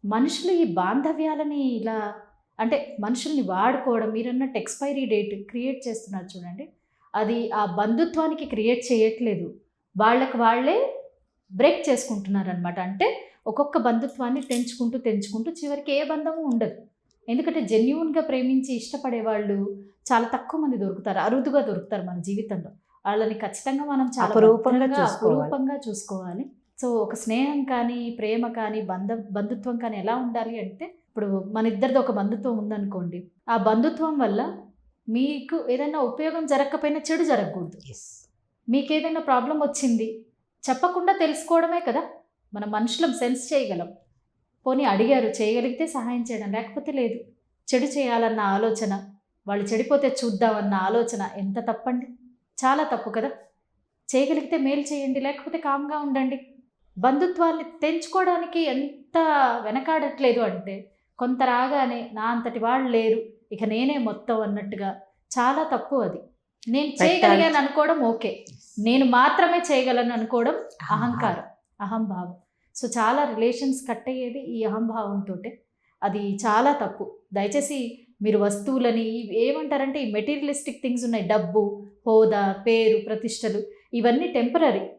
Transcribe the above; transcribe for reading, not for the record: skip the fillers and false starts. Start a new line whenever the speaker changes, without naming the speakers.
మనుషులు ఈ బాంధవ్యాలని ఇలా అంటే మనుషుల్ని వాడుకోవడం మీరన్నట్టు ఎక్స్‌పైరీ డేట్ క్రియేట్ చేస్తున్నారు చూడండి. అది ఆ బంధుత్వానికి క్రియేట్ చేయట్లేదు. వాళ్ళకి వాళ్ళే బ్రేక్ చేసుకుంటున్నారనమాట. అంటే ఒక్కొక్క బంధుత్వాన్ని తెంచుకుంటూ, తెంచుకుంటూ చివరికి ఏ బంధము ఉండదు. ఎందుకంటే జెన్యూన్‌గా ప్రేమించి ఇష్టపడే వాళ్ళు చాలా తక్కువ మంది దొరుకుతారు. అరుదుగా దొరుకుతారు మన జీవితంలో. వాళ్ళని ఖచ్చితంగా మనం చాలా
అపురూపంగా
భద్రంగా,
చూసుకోవాలి.
అపురూపంగా చూసుకోవాలి. సో, ఒక స్నేహం కానీ, ప్రేమ కానీ, బంధుత్వం కానీ ఎలా ఉండాలి అంటే, ఇప్పుడు మన ఇద్దరిది ఒక బంధుత్వం ఉందనుకోండి. ఆ బంధుత్వం వల్ల మీకు ఏదైనా ఉపయోగం జరగకపోయినా చెడు జరగకూడదు.
యెస్.
మీకేదైనా ప్రాబ్లమ్ వచ్చింది, చెప్పకుండా తెలుసుకోవడమే కదా! మనం మనుషులం సెన్స్ చేయగలం. పోనీ అడిగారు చేయగలిగితే సహాయం చేయడం, లేకపోతే లేదు. చెడు చేయాలన్న ఆలోచన, వాళ్ళు చెడిపోతే చూద్దామన్న ఆలోచన ఎంత తప్పండి? చాలా తప్పు కదా! చేయగలిగితే మేలు చేయండి, లేకపోతే కామ్‌గా ఉండండి. బంధుత్వాల్ని తెంచుకోవడానికి ఎంత వెనకాడట్లేదు అంటే, కొంత రాగానే నా అంతటి వాళ్ళు లేరు, ఇక నేనే మొత్తం అన్నట్టుగా చాలా తప్పు అది. నేను
పెట్టాలి.
చేయగలిగాను అనుకోవడం ఓకే. నేను మాత్రమే చేయగలను అనుకోవడం
అహంభావం.
అహంకారం, అహంభావం. సో, చాలా రిలేషన్స్ కట్ అయ్యేది ఈ అహంభావంతోటే. అది చాలా తప్పు. దయచేసి మీరు వస్తువులని ఏమంటారంటే ఈ మెటీరియలిస్టిక్ థింగ్స్ ఉన్నాయి. డబ్బు, హోదా, పేరు, ప్రతిష్టలు ఇవన్నీ టెంపరరీ.